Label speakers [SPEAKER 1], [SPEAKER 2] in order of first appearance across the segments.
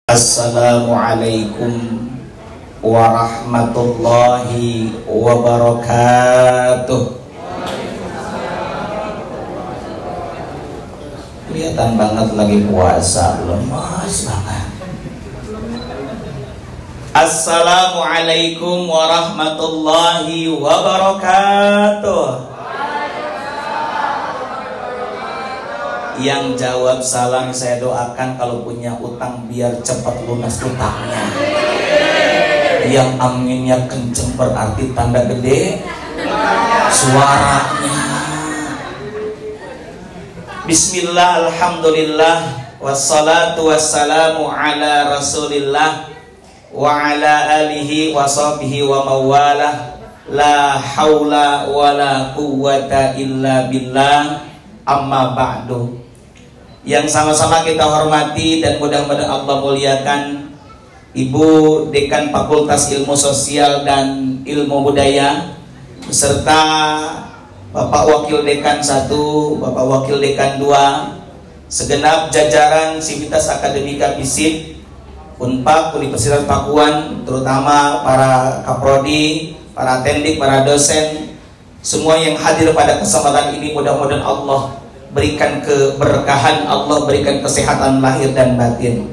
[SPEAKER 1] Assalamualaikum warahmatullahi wabarakatuh. Kelihatan banget lagi puasa, lemas banget. Assalamualaikum warahmatullahi wabarakatuh. Yang jawab salam saya doakan kalau punya utang biar cepat lunas utangnya. Yang aminnya kenceng berarti tanda gede suaranya. Bismillah, alhamdulillah, wassalatu wassalamu ala rasulillah wa ala alihi wa sahbihi wa mawalah. La haula wa la quwwata illa billah. Amma ba'du. Yang sama-sama kita hormati dan mudah-mudahan Allah muliakan Ibu Dekan Fakultas Ilmu Sosial dan Ilmu Budaya beserta Bapak Wakil Dekan 1, Bapak Wakil Dekan 2, segenap jajaran Sivitas Akademika FISIP, Unpad, Universitas Pakuan, terutama para kaprodi, para atendik, para dosen, semua yang hadir pada kesempatan ini, mudah-mudahan Allah berikan keberkahan, Allah berikan kesehatan lahir dan batin.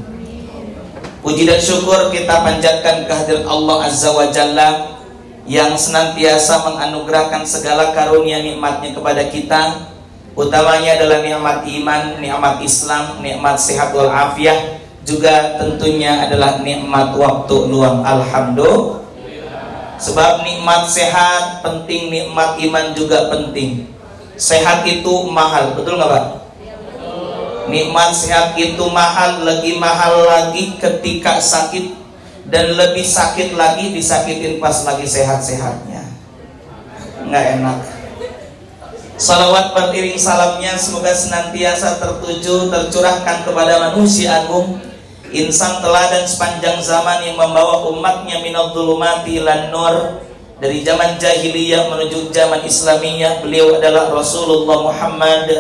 [SPEAKER 1] Puji dan syukur kita panjatkan kehadirat Allah Azza wa Jalla yang senantiasa menganugerahkan segala karunia nikmatnya kepada kita. Utamanya adalah nikmat iman, nikmat Islam, nikmat sehat wal afiah, juga tentunya adalah nikmat waktu luang. Alhamdulillah. Sebab nikmat sehat penting, nikmat iman juga penting. Sehat itu mahal, betul nggak Pak? Nikmat sehat itu mahal, lebih mahal lagi ketika sakit, dan lebih sakit lagi disakitin pas lagi sehat-sehatnya. Nggak enak. Salawat beriring salamnya semoga senantiasa tertuju, tercurahkan kepada manusia agung, insan teladan sepanjang zaman yang membawa umatnya minadh dhulumati ilan nur. Dari zaman jahiliyah menuju zaman Islamiyah, beliau adalah Rasulullah Muhammad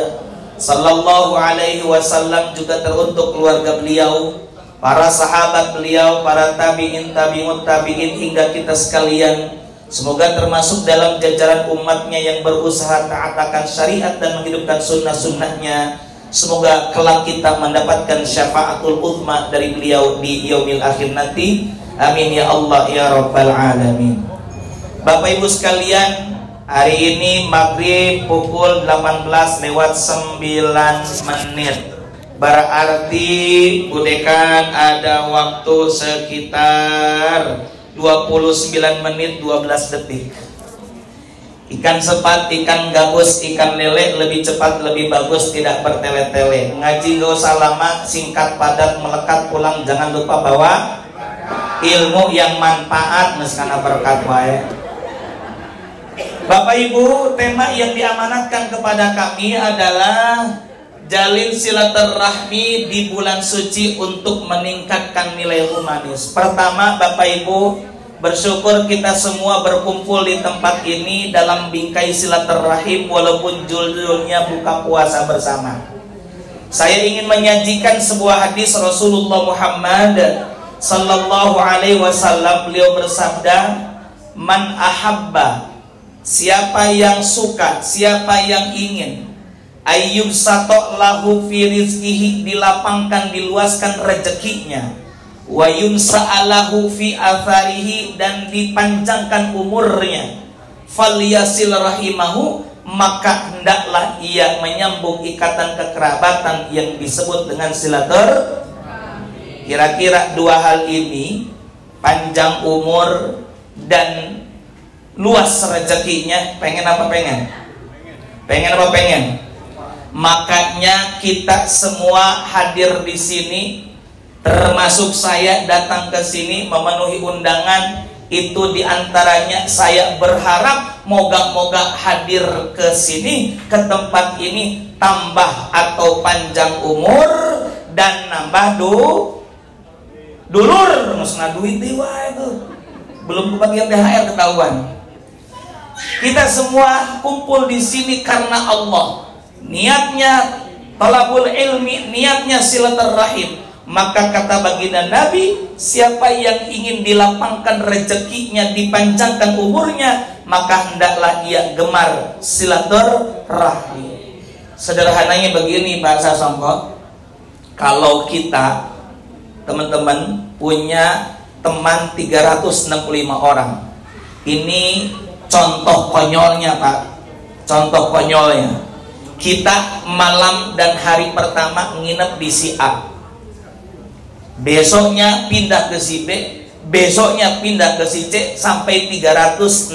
[SPEAKER 1] sallallahu alaihi wasallam, juga teruntuk keluarga beliau, para sahabat beliau, para tabi'in, tabi'ut tabi'in, hingga kita sekalian. Semoga termasuk dalam jajaran umatnya yang berusaha taat akan syariat dan menghidupkan sunnah-sunnahnya. Semoga kelak kita mendapatkan syafaatul uzma dari beliau di yaumil akhir nanti. Amin ya Allah ya rabbal alamin. Bapak Ibu sekalian, hari ini maghrib pukul 18:09. Berarti Bu Dekan ada waktu sekitar 29 menit 12 detik. Ikan sepat, ikan gabus, ikan lele lebih cepat, lebih bagus, tidak bertele-tele. Ngaji gak usah lama, singkat, padat, melekat, pulang. Jangan lupa bawa ilmu yang manfaat, meskana berkat wae. Bapak Ibu, tema yang diamanatkan kepada kami adalah jalin silaturahmi di bulan suci untuk meningkatkan nilai humanis. Pertama, Bapak Ibu, bersyukur kita semua berkumpul di tempat ini dalam bingkai silaturahim walaupun judulnya buka puasa bersama. Saya ingin menyajikan sebuah hadis Rasulullah Muhammad sallallahu alaihi wasallam. Beliau bersabda, "Man ahabba", siapa yang suka, siapa yang ingin, ayyub sato lahu fi rizkihi, dilapangkan, diluaskan rezekinya, wa yumsa'alahu fi atharihi, dan dipanjangkan umurnya, falyasil rahimahu, maka hendaklah ia menyambung ikatan kekerabatan yang disebut dengan silatur. Kira-kira dua hal ini, panjang umur dan luas rezekinya, pengen apa pengen? Pengen apa pengen? Makanya kita semua hadir di sini, termasuk saya datang ke sini memenuhi undangan. Itu diantaranya saya berharap moga-moga hadir ke sini, ke tempat ini, tambah atau panjang umur dan nambah dulur. Nggak duit itu belum kebagian THR ketahuan. Kita semua kumpul di sini karena Allah. Niatnya talabul ilmi, niatnya silaturahim. Maka kata baginda Nabi, siapa yang ingin dilapangkan rezekinya, dipanjangkan umurnya, maka hendaklah ia gemar silaturahmi. Sederhananya begini bahasa Songko, kalau kita teman-teman punya teman 365 orang, ini contoh konyolnya Pak, contoh konyolnya. Kita malam dan hari pertama nginep di si A, besoknya pindah ke si B, besoknya pindah ke si C, sampai 365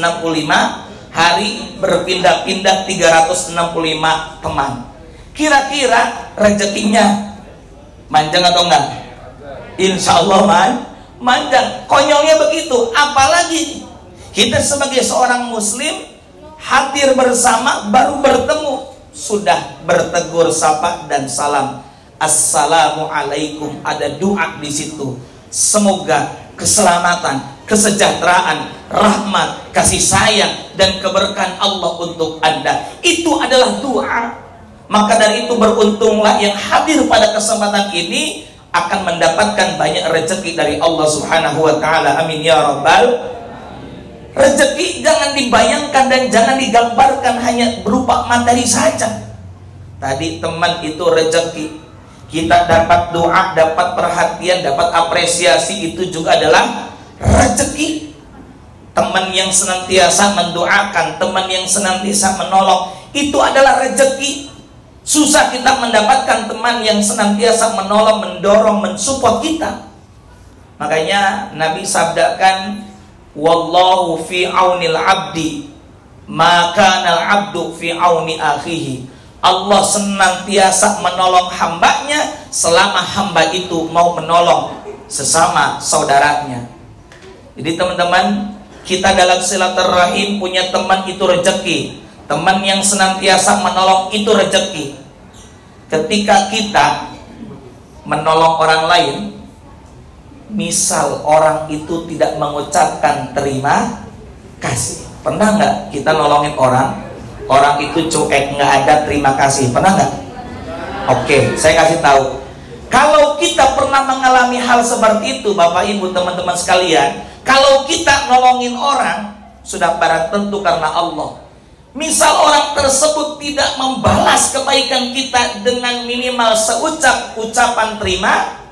[SPEAKER 1] hari berpindah-pindah 365 teman. Kira-kira rezekinya manjang atau enggak? Insya Allah manjang. Konyolnya begitu. Apalagi kita sebagai seorang muslim hadir bersama, baru bertemu sudah bertegur sapa dan salam, assalamualaikum, ada doa di situ. Semoga keselamatan, kesejahteraan, rahmat, kasih sayang dan keberkahan Allah untuk Anda. Itu adalah doa. Maka dari itu beruntunglah yang hadir pada kesempatan ini, akan mendapatkan banyak rezeki dari Allah Subhanahu wa taala. Amin ya rabbal. Rezeki jangan dibayangkan dan jangan digambarkan hanya berupa materi saja. Tadi teman itu rezeki, kita dapat doa, dapat perhatian, dapat apresiasi, itu juga adalah rezeki. Teman yang senantiasa mendoakan, teman yang senantiasa menolong, itu adalah rezeki. Susah kita mendapatkan teman yang senantiasa menolong, mendorong, mensupport kita. Makanya Nabi sabdakan, wallahu fi aunil abdi maka al abdu fi auni akhihi. Allah senantiasa menolong hambanya selama hamba itu mau menolong sesama saudaranya. Jadi teman-teman, kita dalam silaturahim punya teman itu rezeki. Teman yang senantiasa menolong itu rezeki. Ketika kita menolong orang lain, misal orang itu tidak mengucapkan terima kasih, pernah nggak kita nolongin orang, orang itu cuek, nggak ada terima kasih, pernah nggak? Oke, saya kasih tahu. Kalau kita pernah mengalami hal seperti itu, Bapak Ibu teman-teman sekalian, kalau kita nolongin orang, sudah barang tentu karena Allah. Misal orang tersebut tidak membalas kebaikan kita dengan minimal ucapan terima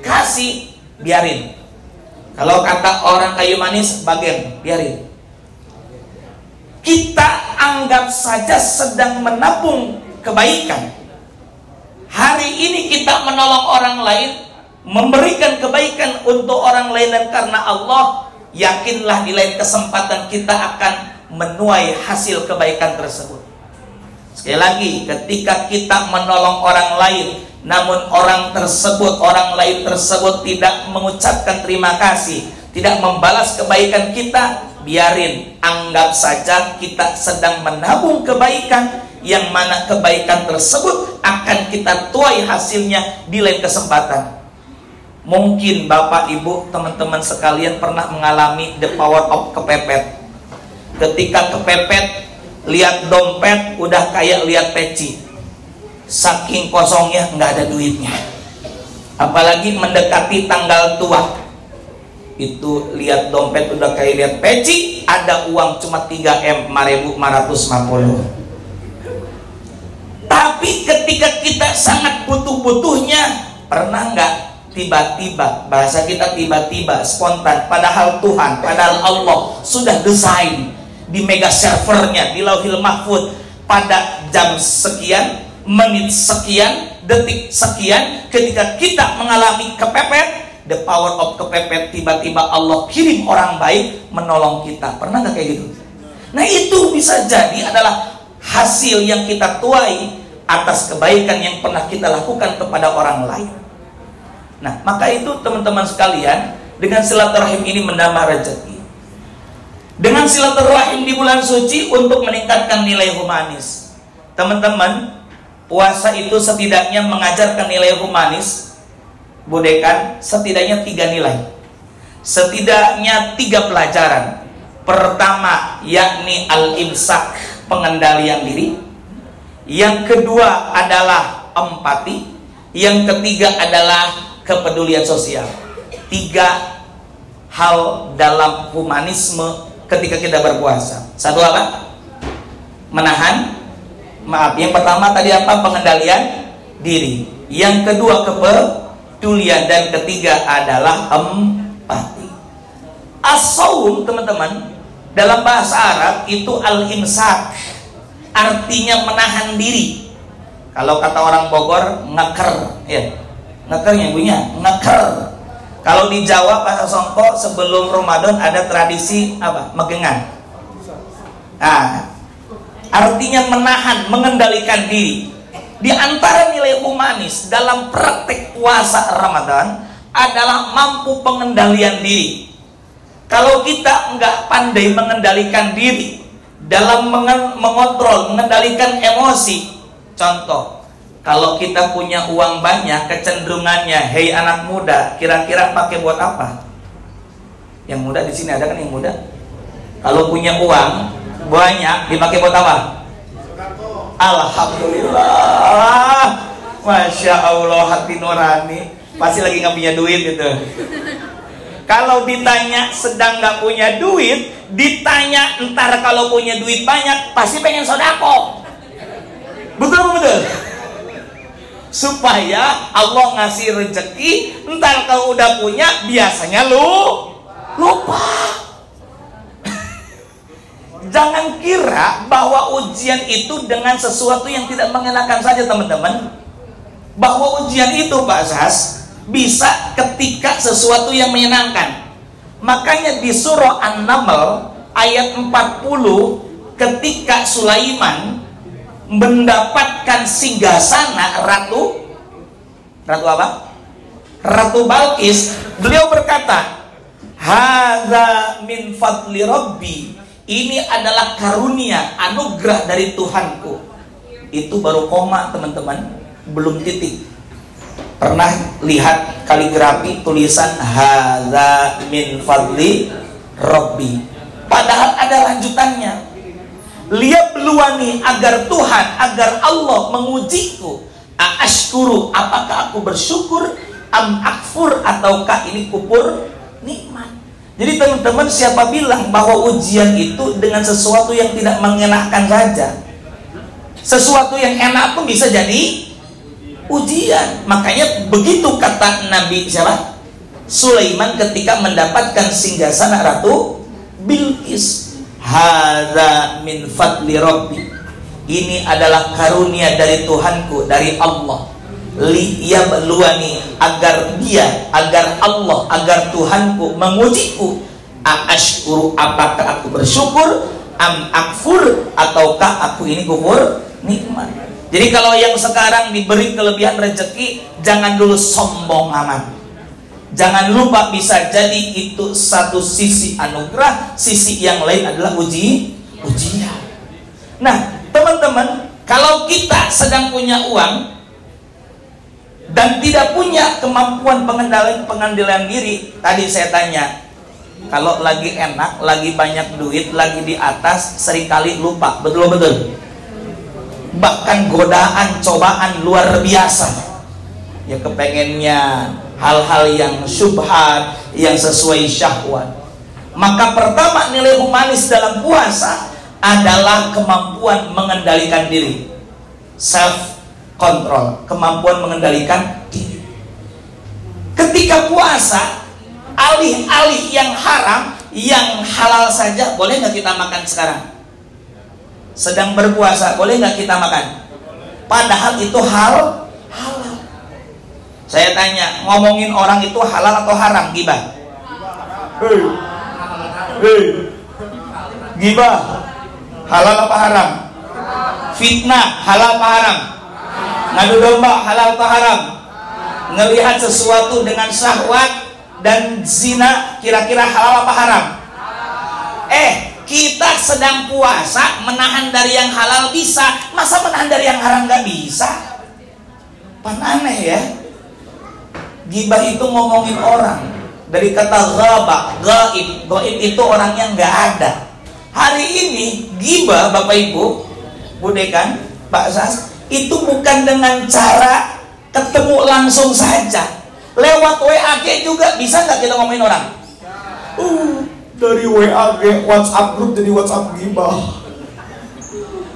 [SPEAKER 1] kasih, biarin. Kalau kata orang kayu manis, bagian, biarin. Kita anggap saja sedang menabung kebaikan. Hari ini kita menolong orang lain, memberikan kebaikan untuk orang lain, dan karena Allah, yakinlah di lain kesempatan kita akan menuai hasil kebaikan tersebut. Sekali lagi, ketika kita menolong orang lain, namun orang lain tersebut tidak mengucapkan terima kasih, tidak membalas kebaikan kita, biarin. Anggap saja kita sedang menabung kebaikan, yang mana kebaikan tersebut akan kita tuai hasilnya di lain kesempatan. Mungkin Bapak Ibu teman-teman sekalian pernah mengalami the power of kepepet. Ketika kepepet, lihat dompet udah kayak lihat peci, saking kosongnya, nggak ada duitnya. Apalagi mendekati tanggal tua, itu lihat dompet udah kayak lihat peci, ada uang cuma 3M, 5.450. Tapi ketika kita sangat butuh-butuhnya, pernah nggak tiba-tiba, bahasa kita tiba-tiba, spontan, padahal Tuhan, padahal Allah sudah desain di mega servernya, di Lauhil Mahfuz, pada jam sekian, menit sekian, detik sekian, ketika kita mengalami kepepet, the power of kepepet, tiba-tiba Allah kirim orang baik menolong kita. Pernah nggak kayak gitu? Nah, itu bisa jadi adalah hasil yang kita tuai atas kebaikan yang pernah kita lakukan kepada orang lain. Nah, maka itu teman-teman sekalian, dengan silaturahim ini menambah rezeki. Dengan silaturahim di bulan suci untuk meningkatkan nilai humanis. Teman-teman, puasa itu setidaknya mengajarkan nilai humanis, budekan, setidaknya 3 nilai. Setidaknya 3 pelajaran. Pertama, yakni al-imsak, pengendalian diri. Yang kedua adalah empati. Yang ketiga adalah kepedulian sosial. 3 hal dalam humanisme ketika kita berpuasa. 1 apa? Menahan, maaf, yang pertama tadi apa? Pengendalian diri. Yang kedua kepedulian, dan ketiga adalah empati. As-saum, teman-teman, dalam bahasa Arab itu al-imsak, artinya menahan diri. Kalau kata orang Bogor, ngeker, ya, ngekernya punya, ngeker. Kalau di Jawa, bahasa Songko, sebelum Ramadan ada tradisi apa? Megengan. Nah, artinya menahan, mengendalikan diri. Di antara nilai humanis dalam praktek puasa Ramadan adalah mampu pengendalian diri. Kalau kita nggak pandai mengendalikan diri dalam mengontrol, mengendalikan emosi. Contoh, kalau kita punya uang banyak, kecenderungannya, hei anak muda, kira-kira pakai buat apa? Yang muda di sini ada kan yang muda? Kalau punya uang banyak, dipakai buat apa? Alhamdulillah, Masya Allah, hati nurani. Pasti lagi nggak punya duit gitu. Kalau ditanya sedang nggak punya duit, ditanya entar kalau punya duit banyak, pasti pengen sodako. Betul. Supaya Allah ngasih rezeki, entar kalau udah punya, biasanya lupa. Jangan kira bahwa ujian itu dengan sesuatu yang tidak mengenakan saja, teman-teman. Bahwa ujian itu, Pak Sas, bisa ketika sesuatu yang menyenangkan. Makanya di surah An-Naml ayat 40, ketika Sulaiman mendapatkan singgasana Ratu apa? Ratu Balqis, beliau berkata, hadza min fadli rabbi. Ini adalah karunia, anugerah dari Tuhanku. Itu baru koma, teman-teman, belum titik. Pernah lihat kaligrafi tulisan hadza min fadli rabbi, padahal ada lanjutannya. Liyabluwani, agar Tuhan, agar Allah mengujiku. Ashkuru, apakah aku bersyukur, am akfur, ataukah ini kufur nikmat. Jadi teman-teman, siapa bilang bahwa ujian itu dengan sesuatu yang tidak mengenakan saja? Sesuatu yang enak pun bisa jadi ujian. Makanya begitu kata Nabi siapa? Sulaiman ketika mendapatkan singgasana Ratu Bilqis. Hadza min fadli rabbi. Ini adalah karunia dari Tuhanku, dari Allah. Liyabluwani, agar Allah, agar Tuhanku mengujiku. Ashkuru, apakah aku bersyukur, am akfur, ataukah aku ini kufur nikmat. Jadi kalau yang sekarang diberi kelebihan rezeki, jangan dulu sombong amat. Jangan lupa bisa jadi itu satu sisi anugerah, sisi yang lain adalah ujian. Nah, teman-teman, kalau kita sedang punya uang dan tidak punya kemampuan pengendalian diri, tadi saya tanya, kalau lagi enak, lagi banyak duit, lagi di atas, seringkali lupa, betul-betul. Bahkan godaan, cobaan luar biasa. Ya kepengennya hal-hal yang syubhat, yang sesuai syahwat. Maka pertama nilai humanis dalam puasa adalah kemampuan mengendalikan diri, self control, kemampuan mengendalikan diri. Ketika puasa, alih-alih yang haram, yang halal saja, boleh nggak kita makan sekarang? Sedang berpuasa, boleh nggak kita makan? Padahal itu halal. Saya tanya, ngomongin orang itu halal atau haram? Gibah? Gibah halal apa haram? Fitnah halal apa haram? Ngadu domba halal atau haram? Ngelihat sesuatu dengan syahwat dan zina kira-kira halal apa haram? Kita sedang puasa, menahan dari yang halal bisa, masa menahan dari yang haram nggak bisa? Pan aneh ya. Gibah itu ngomongin orang, dari kata ghaba, gaib. Gaib itu orang yang nggak ada. Hari ini gibah, Bapak Ibu, Budekan, Pak Sas, itu bukan dengan cara ketemu langsung saja. Lewat WA juga bisa nggak kita ngomongin orang? Dari WA WhatsApp grup jadi WhatsApp gibah.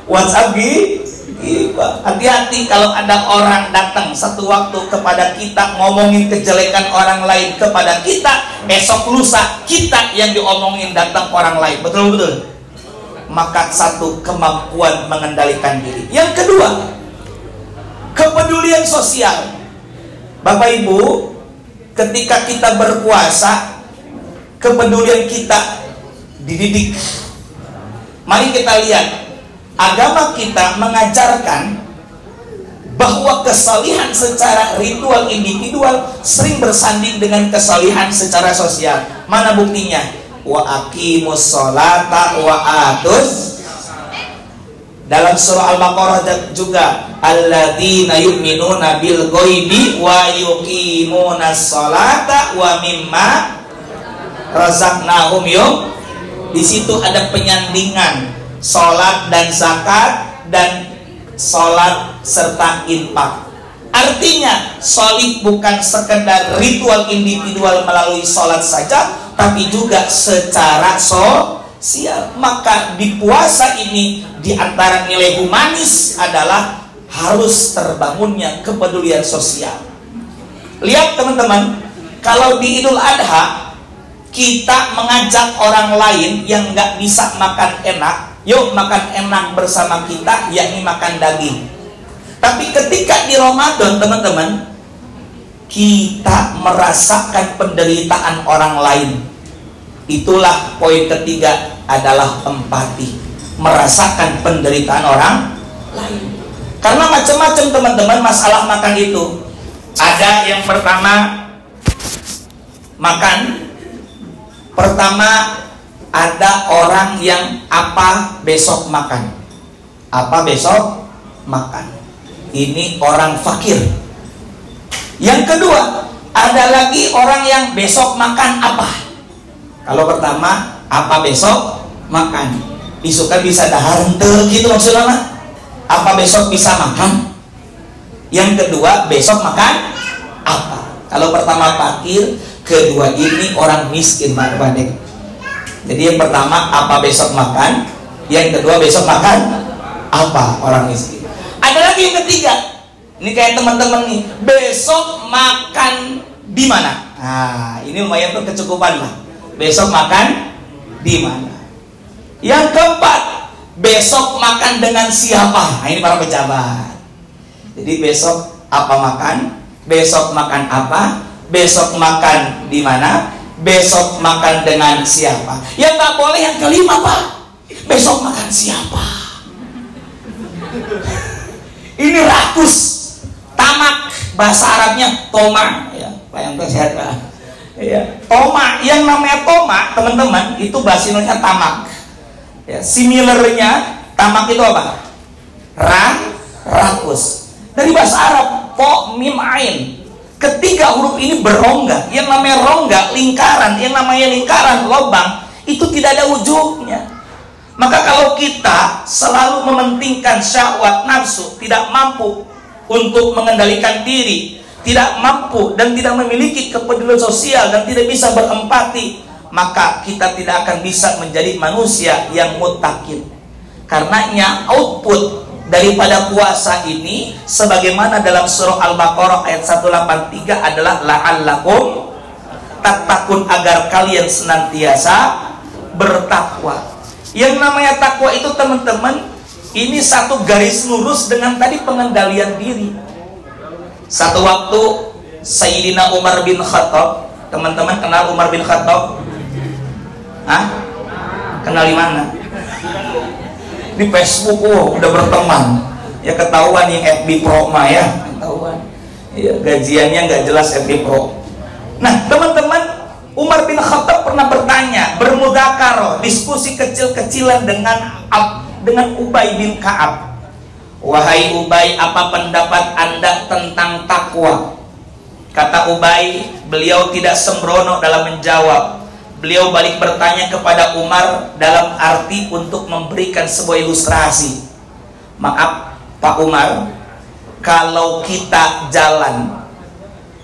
[SPEAKER 1] WhatsApp gibah. Hati-hati kalau ada orang datang satu waktu kepada kita ngomongin kejelekan orang lain kepada kita, esok lusa kita yang diomongin datang orang lain. Betul-betul. Maka satu, kemampuan mengendalikan diri. Yang kedua, kepedulian sosial. Bapak Ibu, ketika kita berpuasa, kepedulian kita dididik. Mari kita lihat, agama kita mengajarkan bahwa kesalihan secara ritual individual sering bersanding dengan kesalihan secara sosial. Mana buktinya? Wa aqimus sholata wa atus. Dalam surah Al-Baqarah juga, alladzina yu'minuna bil ghaibi wa yuqimunas sholata wa mimma razaqnahum yum. Di situ ada penyandingan salat dan zakat dan salat serta infak. Artinya salat bukan sekedar ritual individual melalui salat saja, tapi juga secara sosial. Maka di puasa ini, di antara nilai humanis adalah harus terbangunnya kepedulian sosial. Lihat teman-teman, kalau di Idul Adha kita mengajak orang lain yang nggak bisa makan enak, yuk makan enak bersama kita, yakni makan daging. Tapi ketika di Ramadan teman-teman, kita merasakan penderitaan orang lain. Itulah poin ketiga, adalah empati, merasakan penderitaan orang lain. Karena macam-macam teman-teman masalah makan itu. Ada yang pertama, makan. Pertama, ada orang yang apa besok makan. Apa besok makan. Ini orang fakir. Yang kedua, ada lagi orang yang besok makan apa. Kalau pertama, apa besok makan. Isukan bisa dahar ente gitu maksudnya mah. Apa besok bisa makan. Yang kedua, besok makan apa. Kalau pertama fakir, kedua ini orang miskin Pak Badek. Jadi yang pertama apa besok makan, yang kedua besok makan apa, orang miskin. Ada lagi yang ketiga, ini kayak teman-teman nih, besok makan di mana? Nah, ini lumayan tuh kecukupan lah. Besok makan di mana? Yang keempat, besok makan dengan siapa? Nah, ini para pejabat. Jadi besok apa makan, besok makan apa, besok makan di mana, besok makan dengan siapa. Yang nggak boleh yang kelima Pak, besok makan siapa. Ini rakus, tamak, bahasa Arabnya toma, ya Pak yang sehat Pak. Ya, toma, yang namanya toma teman-teman itu bahasa Indonesia tamak. Ya, similarnya tamak itu apa? Rakus. Dari bahasa Arab, po mim ain. Ketiga huruf ini berongga. Yang namanya rongga, lingkaran. Yang namanya lingkaran, lubang, itu tidak ada ujungnya. Maka kalau kita selalu mementingkan syahwat nafsu, tidak mampu untuk mengendalikan diri, tidak mampu dan tidak memiliki kepedulian sosial dan tidak bisa berempati, maka kita tidak akan bisa menjadi manusia yang muttaqin. Karenanya output daripada puasa ini, sebagaimana dalam surah Al-Baqarah ayat 183 adalah la'allakum tattaqun, agar kalian senantiasa bertakwa. Yang namanya takwa itu teman-teman, ini satu garis lurus dengan tadi pengendalian diri. Satu waktu Sayyidina Umar bin Khattab, teman-teman kenal Umar bin Khattab? Hah? Kenal di mana? Di Facebook, udah berteman. Ya ketahuan yang FB Pro mah ya, ketahuan. Ya, gajiannya nggak jelas FB Pro. Nah, teman-teman, Umar bin Khattab pernah bertanya, bermudzakarah, diskusi kecil-kecilan dengan Ubay bin Ka'ab. Wahai Ubay, apa pendapat Anda tentang takwa? Kata Ubay, beliau tidak sembrono dalam menjawab. Beliau balik bertanya kepada Umar dalam arti untuk memberikan sebuah ilustrasi. Maaf Pak Umar, kalau kita jalan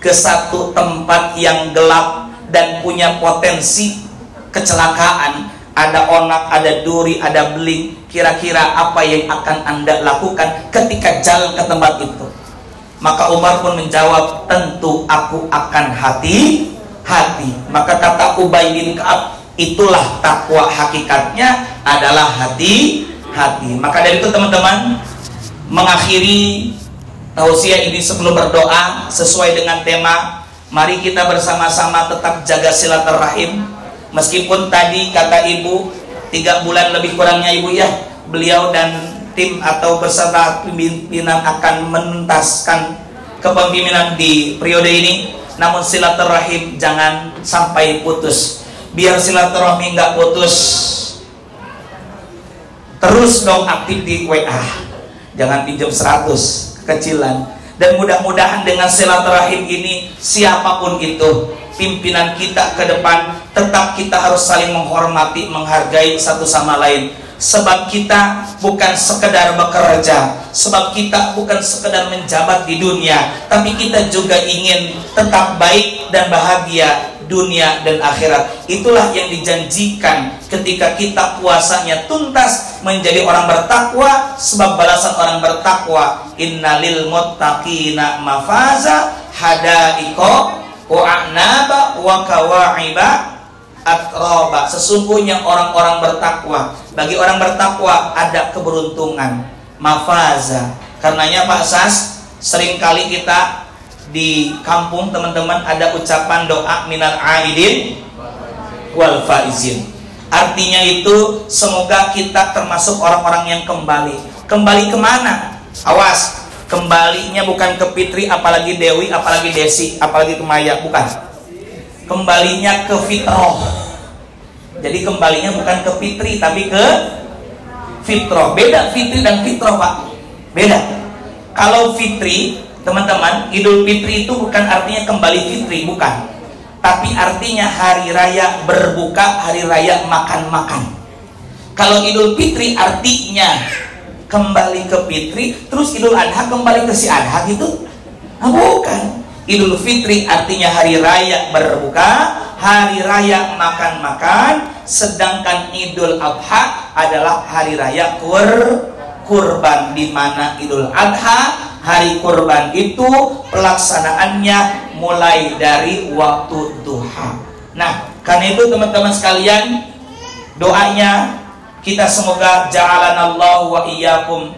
[SPEAKER 1] ke satu tempat yang gelap dan punya potensi kecelakaan, ada onak, ada duri, ada beling, kira-kira apa yang akan Anda lakukan ketika jalan ke tempat itu? Maka Umar pun menjawab, tentu aku akan hati-hati. Maka kata Ubay bin Ka'ab, itulah takwa hakikatnya adalah hati-hati. Maka dari itu teman-teman, mengakhiri tausiah ini sebelum berdoa sesuai dengan tema, mari kita bersama-sama tetap jaga silaturahim. Meskipun tadi kata ibu 3 bulan lebih kurangnya ibu ya, beliau dan tim atau beserta pimpinan akan menuntaskan kepemimpinan di periode ini, namun silaturahim jangan sampai putus. Biar silaturahmi nggak putus, terus dong aktif di WA, jangan pinjam 100 kecilan. Dan mudah-mudahan dengan silaturahim ini, siapapun itu pimpinan kita ke depan, tetap kita harus saling menghormati, menghargai satu sama lain. Sebab kita bukan sekedar bekerja, sebab kita bukan sekedar menjabat di dunia, tapi kita juga ingin tetap baik dan bahagia dunia dan akhirat. Itulah yang dijanjikan ketika kita puasanya tuntas menjadi orang bertakwa. Sebab balasan orang bertakwa, innalil muttaqina mafaza hadaiko wa a'naba wa kawa'iba atroba. Sesungguhnya orang-orang bertakwa, bagi orang bertakwa ada keberuntungan, mafaza. Karenanya Pak Sas, seringkali kita di kampung teman-teman ada ucapan doa minal aidin wal faizin. Artinya itu semoga kita termasuk orang-orang yang kembali. Kembali kemana? Awas, kembalinya bukan ke Fitri, apalagi Dewi, apalagi Desi, apalagi ke Maya, bukan. Kembalinya ke fitrah. Jadi kembalinya bukan ke Fitri tapi ke fitrah. Beda Fitri dan fitrah Pak, beda. Kalau Fitri teman-teman, Idul Fitri itu bukan artinya kembali fitri, bukan. Tapi artinya hari raya berbuka, hari raya makan-makan. Kalau Idul Fitri artinya kembali ke fitri, terus Idul Adha kembali ke si Adha gitu? Nah, bukan. Idul Fitri artinya hari raya berbuka, hari raya makan-makan. Sedangkan Idul Adha adalah hari raya kurban, di mana Idul Adha, hari kurban itu pelaksanaannya mulai dari waktu duha. Nah, karena itu teman-teman sekalian, doanya kita semoga ja'alanallahu wa iyyakum,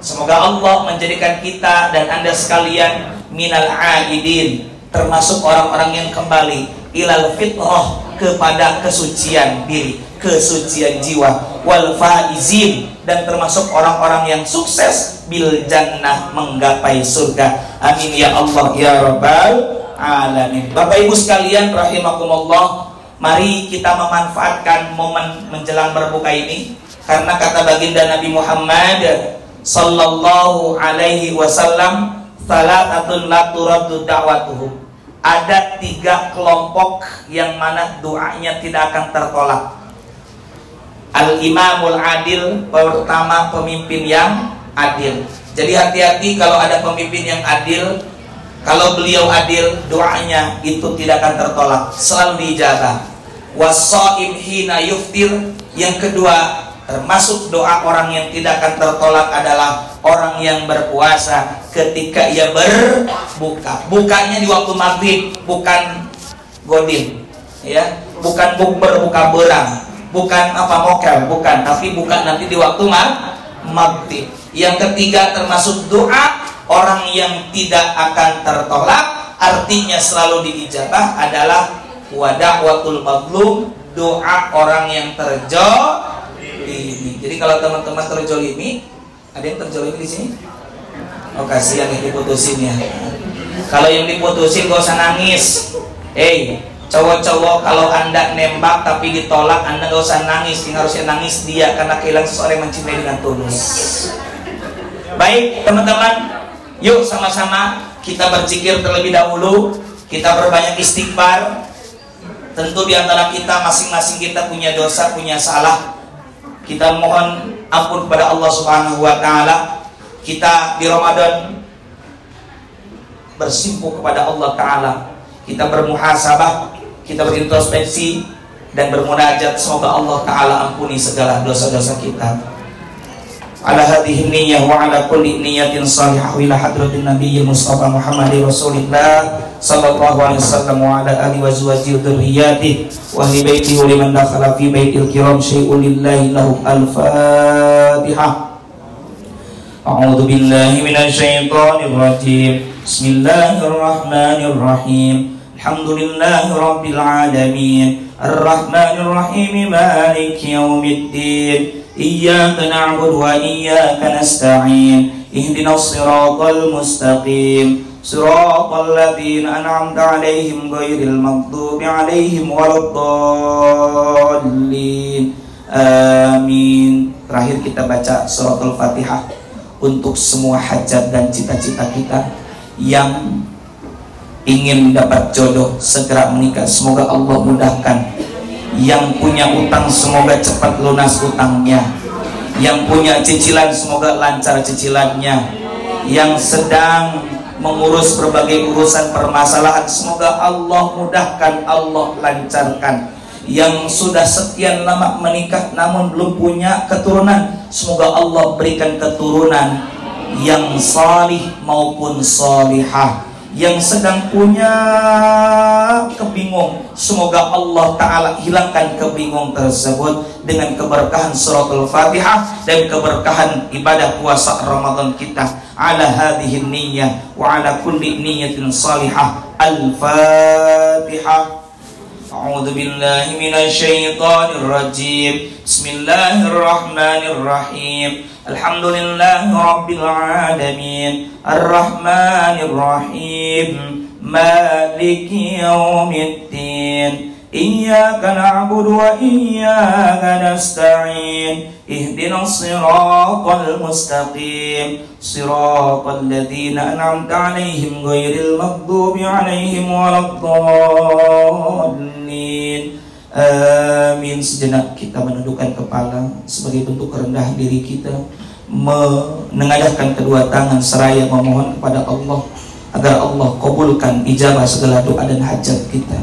[SPEAKER 1] semoga Allah menjadikan kita dan Anda sekalian minal aidin, termasuk orang-orang yang kembali ilal fitrah, kepada kesucian diri, kesucian jiwa, wal faizin, dan termasuk orang-orang yang sukses bil jannah, menggapai surga. Amin ya Allah ya rabbal alamin. Bapak Ibu sekalian rahimakumullah, mari kita memanfaatkan momen menjelang berbuka ini, karena kata baginda Nabi Muhammad sallallahu alaihi wasallam, salatatun la turaddu da'watuhum. Ada 3 kelompok yang mana doanya tidak akan tertolak. Al-imamul adil, pertama pemimpin yang adil. Jadi hati-hati kalau ada pemimpin yang adil. Kalau beliau adil, doanya itu tidak akan tertolak, selalu diijabah. Was-shaim hina yuftir. Yang kedua, termasuk doa orang yang tidak akan tertolak adalah orang yang berpuasa ketika ia berbuka. Bukanya di waktu maghrib, bukan godin, ya, bukan berbuka berang, bukan apa mokel, bukan, tapi buka nanti di waktu maghrib. Yang ketiga, termasuk doa orang yang tidak akan tertolak, artinya selalu diijabah, adalah wada'watul mazlum, doa orang yang terjolimi. Jadi kalau teman-teman terjolimi, ada yang terjolimi di sini? Oh, kasihan yang diputusin ya. Kalau yang diputusin gak usah nangis. Cowok-cowok, kalau Anda nembak tapi ditolak, Anda gak usah nangis. Yang harusnya nangis dia, karena kehilangan seseorang yang mencintai dengan tulus. Baik teman-teman, yuk sama-sama kita berzikir terlebih dahulu. Kita berbanyak istighfar. Tentu diantara kita masing-masing kita punya dosa, punya salah. Kita mohon ampun kepada Allah Subhanahu wa Ta'ala. Kita di Ramadan bersimpuh kepada Allah Ta'ala. Kita bermuhasabah, kita berintrospeksi dan bermunajat, semoga Allah Ta'ala ampuni segala dosa-dosa kita. Ala hadhihi niyyah wa ala kulli niyyatin salihah ila hadratin nabiyyi Mustafa Muhammadin Rasulillah sallallahu alaihi wasallam wa ala alihi wa zawjihi wa dzurriyyatihi wa ahli baitihi wa liman dakhala fi baitil kiram syai'un lillahi lahu al-Fatihah. A'udzu billahi minasy syaithanir rajim. Bismillahirrahmanirrahim. Alhamdulillahi rabbil alamin. Ar-Rahmanir Rahim Maliki yaumiddin. Iyyaka na'budu wa iyyaka nasta'in. Ihdinas siratal mustaqim. Siratal ladzina an'amta 'alaihim ghairil maghdubi 'alaihim waladdallin. Amin. Terakhir kita baca suratul Fatihah untuk semua hajat dan cita-cita kita. Yang ingin dapat jodoh segera menikah, semoga Allah mudahkan. Yang punya utang semoga cepat lunas utangnya. Yang punya cicilan semoga lancar cicilannya. Yang sedang mengurus berbagai urusan permasalahan semoga Allah mudahkan, Allah lancarkan. Yang sudah sekian lama menikah namun belum punya keturunan, semoga Allah berikan keturunan yang salih maupun salihah. Yang sedang punya kebingung, semoga Allah Ta'ala hilangkan kebingung tersebut dengan keberkahan suratul Fatihah dan keberkahan ibadah puasa Ramadan kita. Ala hadhihi niyyah wa ala kulli niyyatin salihah. Al-Fatihah. A'udzu billahi minasy syaithanir rajim. Bismillahirrahmanirrahim. Alhamdulillahi rabbil alamin. Ar-Rahmanir Rahim. Maliki yaumiddin. Iyyaka na'budu wa iyyaka nasta'in. Ihdinas siratal mustaqim. Siratal ladzina an'amta 'alaihim ghairil maghdubi 'alaihim waladdallin. Amin. Sejenak kita menundukkan kepala sebagai bentuk kerendahan diri kita, menengadahkan kedua tangan seraya memohon kepada Allah agar Allah kabulkan ijabah segala doa dan hajat kita.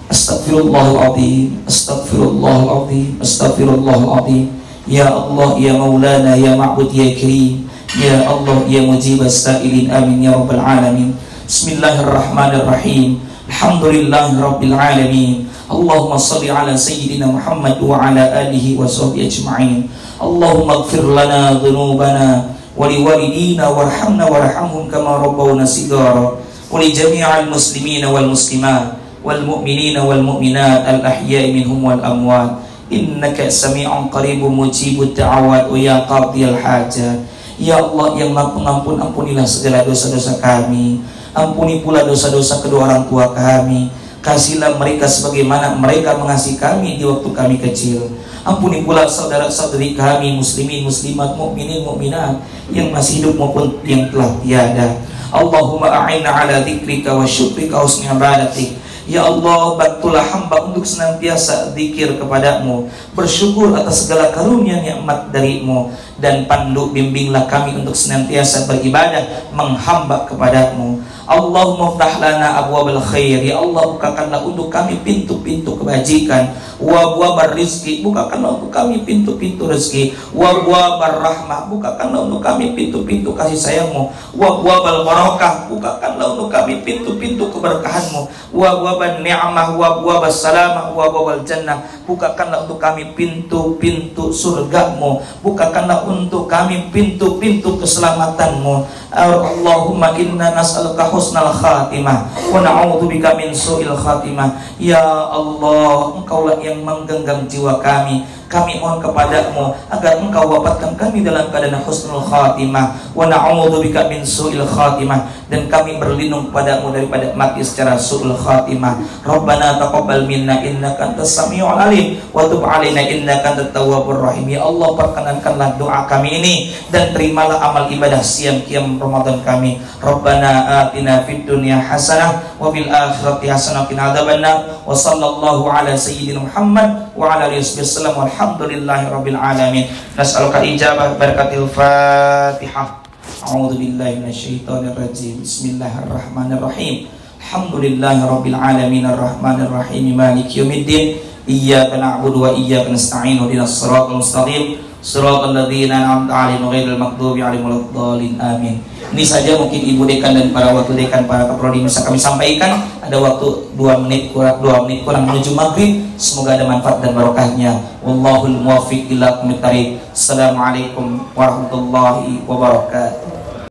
[SPEAKER 1] Astaghfirullahaladzim, astaghfirullahaladzim, astaghfirullahaladzim. Ya Allah, ya Maulana, ya Ma'bud, ya Karim, ya Allah, ya Mujibas sa'ilin, amin ya Rabbal alamin. Bismillahirrahmanirrahim. Alhamdulillahi Rabbil alamin. Allahumma salli ala Sayyidina Muhammad wa ala alihi wa sahbihi ajma'in. Allahumma ighfir lana dhunubana wa liwalidina warhamna warhamhum kama rabbawna sigara wa li jami'al muslimina wal muslimat wal mu'minina wal mu'minat al ahya'i minhum wal amwat. Innaka sami'un qaribun mujibud da'awat wa ya qadiyal hajat. Ya Allah yang Maha Pengampun, ampunilah segala dosa-dosa kami. Ampuni pula dosa-dosa kedua orang tua kami. Kasihlah mereka sebagaimana mereka mengasihi kami di waktu kami kecil. Ampuni pula saudara-saudari kami, muslimin, muslimat, mukminin, mukminat yang masih hidup maupun yang telah tiada. Allahumma a'inna ala dzikrika wa syukrika wa husni ibadatik. Ya Allah, bantulah hamba untuk senantiasa zikir kepadamu, bersyukur atas segala karunia nikmat darimu, dan pandu bimbinglah kami untuk senantiasa beribadah menghamba kepadamu. Allahumma ftah lana abwabal khair. Ya Allah, bukakanlah untuk kami pintu-pintu kebajikan. Wa abwabar rizki, bukakanlah untuk kami pintu-pintu rezeki. Wa abwabar rahmah, bukakanlah untuk kami pintu-pintu kasih sayangmu. Wa abwabal barakah, bukakanlah untuk kami pintu-pintu keberkahanmu. Wa abwaban ni'mah, wa abwabas salamah, wa abwabal jannah, bukakanlah untuk kami pintu-pintu surgamu. Bukakanlah untuk kami pintu-pintu keselamatanmu. Allahumma inna nas'aluka husnal khatimah wa na'udzubika min su'il khatimah. Ya Allah, Engkaulah yang menggenggam jiwa kami. Kami mohon kepadamu agar Engkau wafatkan kami dalam keadaan husnul khatimah. Wa na'udzubika min su'il khatimah, dan kami berlindung kepadamu daripada mati secara su'ul khatimah. Rabbana taqabbal minna innaka antas samiul alim wa tub 'alaina innaka antat tawwabur rahim. Ya Allah, perkenankanlah doa kami ini dan terimalah amal ibadah siam qiyam Ramadan kami. Rabbana atina fid dunya hasanah wa fil akhirati hasanah wa qina adzabannar. Wa sallallahu ala sayyidina Muhammad wa ala alihi wasallam. Alhamdulillahi rabbil alamin. Nas'aluka ijabah barakatil Fatihah. A'udzubillahi minasyaitonirrajim. Bismillahirrahmanirrahim. Alhamdulillahirabbil alamin arrahmanir rahim maliki yaumiddin. Iyyaka na'budu wa iyyaka nasta'in ihdinas siratal mustaqim siratal ladzina an'amta 'alaihim ghairil maghdubi 'alaihim waladdallin. Amin. Ini saja mungkin Ibu Dekan dan para wakil dekan, para kaprodi bisa kami sampaikan. Ada waktu 2 menit kurang menuju maghrib. Semoga ada manfaat dan barokahnya. Wallahul muwaffiq ila aqwamit thariq. Assalamualaikum warahmatullahi wabarakatuh.